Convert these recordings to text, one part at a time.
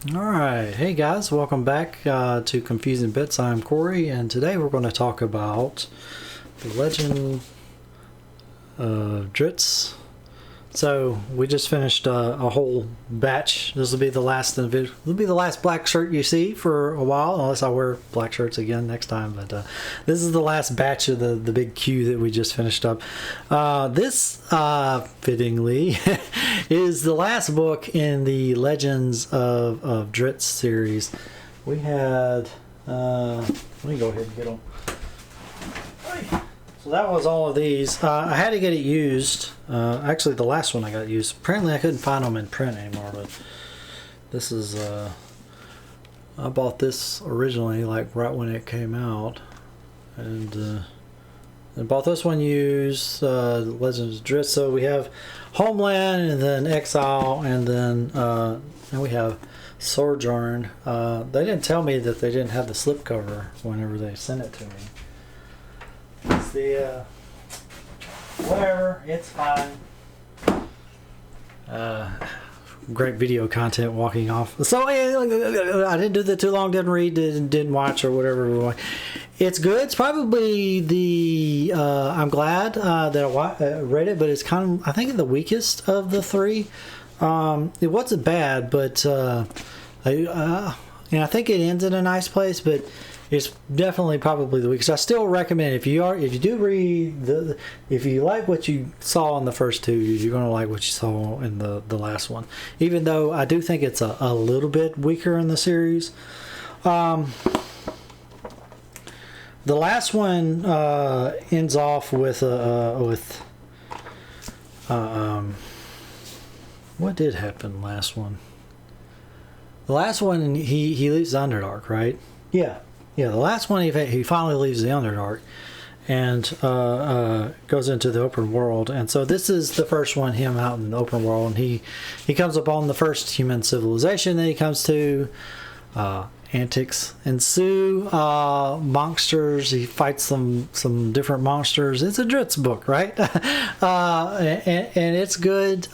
Alright, hey guys, welcome back to Confusing Bits. I'm Corey, and today we're going to talk about the Legend of Dritz. So we just finished a whole batch. This will be the last individual. This will be the last black shirt you see for a while, unless I wear black shirts again next time. But this is the last batch of the big queue that we just finished up. This, fittingly, is the last book in the Legends of Dritz series. We had. Let me go ahead and get them. So that was all of these. I had to get it used. Actually, the last one I got used. Apparently, I couldn't find them in print anymore. But this is. I bought this originally, like right when it came out, and I bought this one used. Legends of Dritz. So we have Homeland, and then Exile, and then we have Sojourn. They didn't tell me that they didn't have the slipcover whenever they sent it to me. It's the whatever, it's fine. Great video content walking off. So I didn't do that too long, didn't read, didn't watch or whatever. It's good. It's probably the I'm glad that I read it, but it's kind of, I think, the weakest of the three. It wasn't bad, but I think it ends in a nice place, but it's definitely probably the weakest. I still recommend if you do read if you like what you saw in the first two, you're gonna like what you saw in the last one. Even though I do think it's a little bit weaker in the series. The last one ends off with what did happen last one? The last one he leaves the Underdark, right? Yeah, the last one he finally leaves the Underdark and goes into the open world. And so this is the first one, him out in the open world. And he comes upon the first human civilization that he comes to. Antics ensue. Monsters. He fights some different monsters. It's a Dritz book, right? and it's good.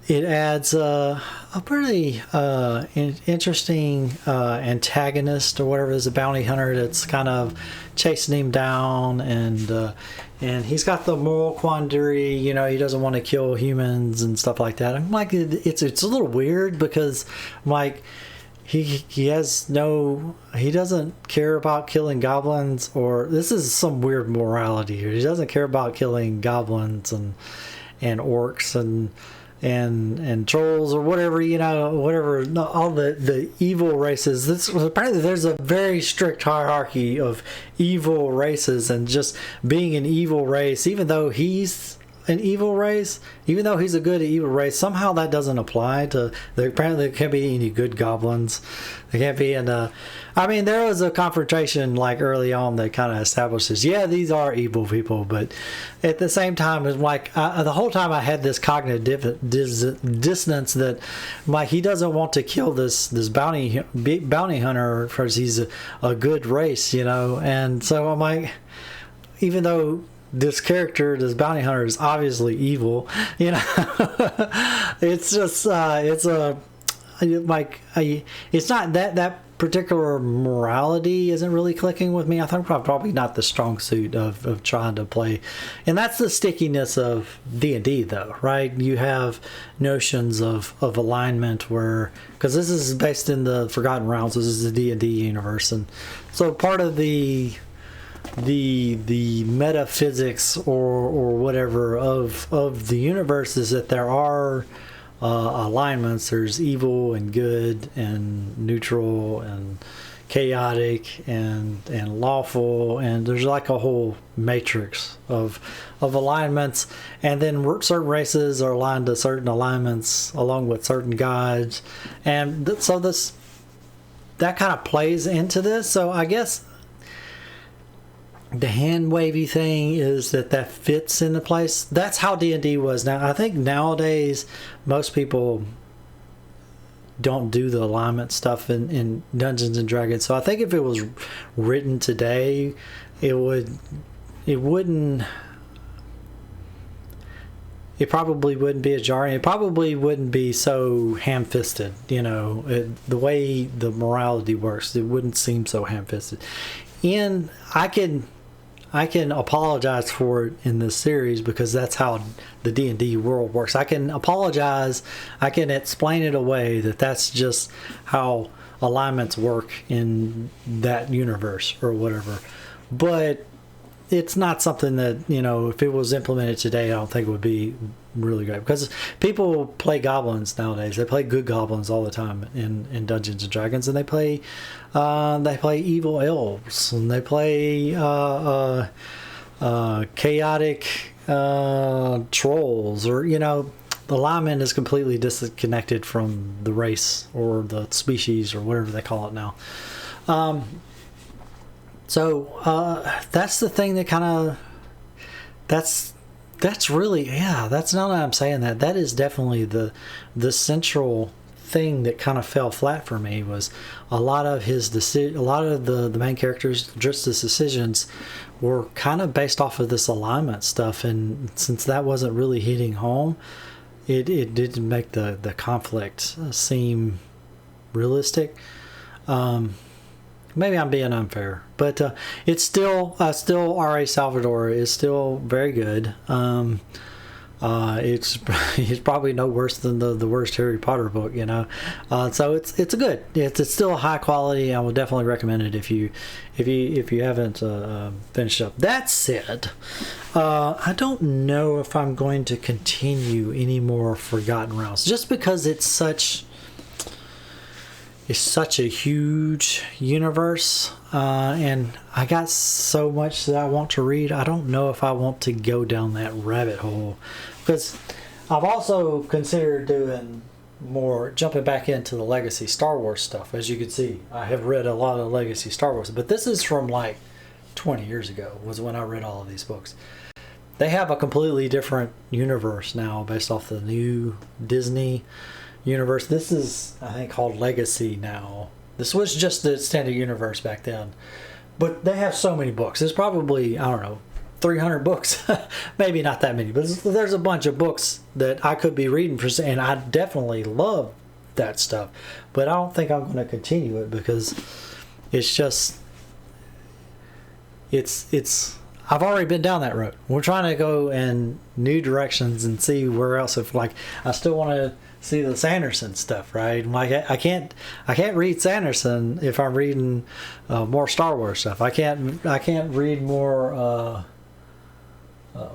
It adds a pretty interesting antagonist or whatever. There's a bounty hunter that's kind of chasing him down, and he's got the moral quandary. You know, he doesn't want to kill humans and stuff like that. I'm like, it's a little weird because I'm like, he doesn't care about killing goblins, or this is some weird morality here. He doesn't care about killing goblins and orcs and trolls or whatever, whatever, all the evil races. Apparently there's a very strict hierarchy of evil races, and just being an evil race, even though he's an evil race, even though he's a good evil race, somehow that doesn't apply to apparently there can't be any good goblins. There can't be. And there was a confrontation like early on that kind of establishes, these are evil people, but at the same time, it's like the whole time I had this cognitive dissonance that like he doesn't want to kill this bounty hunter because he's a good race, and so I'm like, even though this character, this bounty hunter, is obviously evil, it's just it's not that particular morality isn't really clicking with me. I think probably not the strong suit of trying to play, and that's the stickiness of D&D though, right? You have notions of alignment where, because this is based in the Forgotten Realms, this is the D&D universe, and so part of the metaphysics or whatever of the universe is that there are alignments. There's evil and good and neutral and chaotic and lawful, and there's like a whole matrix of alignments, and then certain races are aligned to certain alignments along with certain gods, and so that kind of plays into this. So I guess the hand wavy thing is that fits into place. That's how D&D was. Now I think nowadays most people don't do the alignment stuff in Dungeons and Dragons. So I think if it was written today, it wouldn't it probably wouldn't be as jarring. It probably wouldn't be so ham-fisted, the way the morality works. It wouldn't seem so ham-fisted. And I can apologize for it in this series because that's how the D&D world works. I can apologize. I can explain it away that that's just how alignments work in that universe or whatever. But it's not something that, if it was implemented today, I don't think it would be really great, because people play goblins nowadays. They play good goblins all the time in Dungeons and Dragons, and they play evil elves, and they play chaotic trolls, or the alignment is completely disconnected from the race or the species or whatever they call it now. So that's the thing that kind of that's really, that's not that I'm saying that is definitely the central thing that kind of fell flat for me. Was a lot of the main characters, just his decisions, were kind of based off of this alignment stuff, and since that wasn't really hitting home, it didn't make the conflict seem realistic. Maybe I'm being unfair, but it's still R.A. Salvatore is still very good. It's probably no worse than the worst Harry Potter book, So it's good. It's still high quality. I would definitely recommend it if you haven't finished up. That said, I don't know if I'm going to continue any more Forgotten Realms, just because it's such a huge universe, and I got so much that I want to read. I don't know if I want to go down that rabbit hole, because I've also considered jumping back into the Legacy Star Wars stuff. As you can see, I have read a lot of Legacy Star Wars, but this is from like 20 years ago was when I read all of these books. They have a completely different universe now based off the new Disney universe. This is, I think, called Legacy now. This was just the standard universe back then, but they have so many books. There's probably, I don't know, 300 books. Maybe not that many, but there's a bunch of books that I could be reading and I definitely love that stuff, but I don't think I'm going to continue it, because it's I've already been down that road. We're trying to go in new directions and see where else. If I still want to see the Sanderson stuff, right? I can't read Sanderson if I'm reading more Star Wars stuff. I can't read more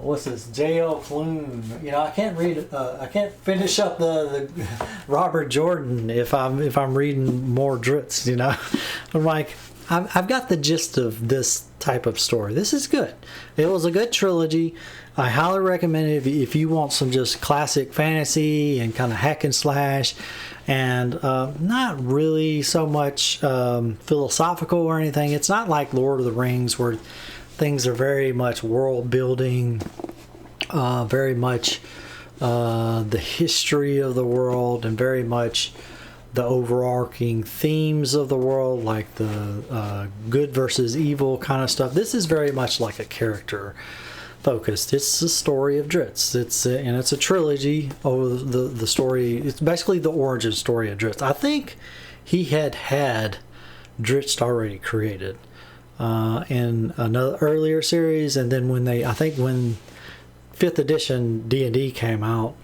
what's this, J.L. Clune. I can't finish up the Robert Jordan if I'm reading more Dritz. I'm like, I've got the gist of this type of story. This is good. It was a good trilogy. I highly recommend it if you want some just classic fantasy and kind of hack and slash, and not really so much philosophical or anything. It's not like Lord of the Rings, where things are very much world building, very much the history of the world, and very much the overarching themes of the world, like the good versus evil kind of stuff. This is very much like a character focused. It's the story of Dritz. It's a trilogy of the story. It's basically the origin story of Dritz. I think he had Dritz already created in another earlier series, and then when 5th edition D&D came out,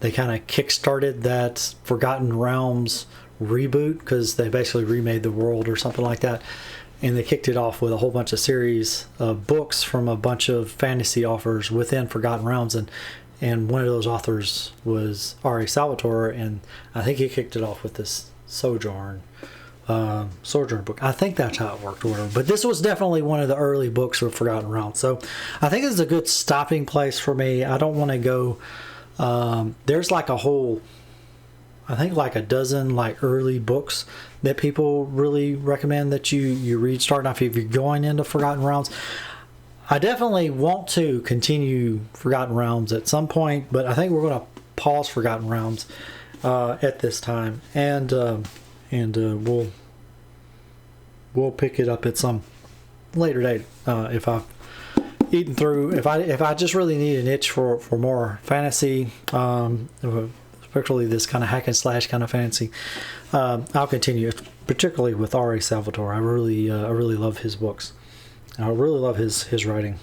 they kind of kickstarted that Forgotten Realms reboot, because they basically remade the world or something like that, and they kicked it off with a whole bunch of series of books from a bunch of fantasy authors within Forgotten Realms, and one of those authors was R.A. Salvatore, and I think he kicked it off with this Sojourn book. I think that's how it worked, or whatever. But this was definitely one of the early books of Forgotten Realms, so I think it's a good stopping place for me. I don't want to go. There's like a whole, I think like a dozen like early books that people really recommend that you read starting off if you're going into Forgotten Realms. I definitely want to continue Forgotten Realms at some point, but I think we're going to pause Forgotten Realms at this time, and we'll pick it up at some later date if eating through. If I just really need an itch for more fantasy, particularly this kind of hack and slash kind of fantasy, I'll continue. Particularly with R.A. Salvatore, I really love his books. I really love his writing.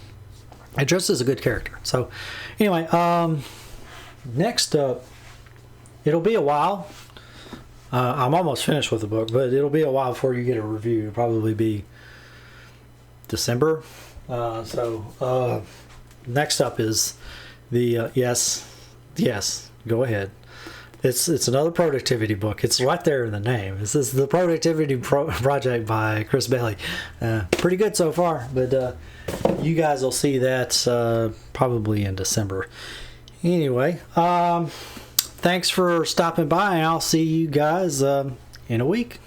And just as a good character. So, anyway, next up, it'll be a while. I'm almost finished with the book, but it'll be a while before you get a review. It'll probably be December. Next up is the yes, go ahead. It's another productivity book. It's right there in the name. This is the Productivity Project by Chris Bailey. Pretty good so far, but you guys will see that probably in December. Anyway, thanks for stopping by, and I'll see you guys in a week.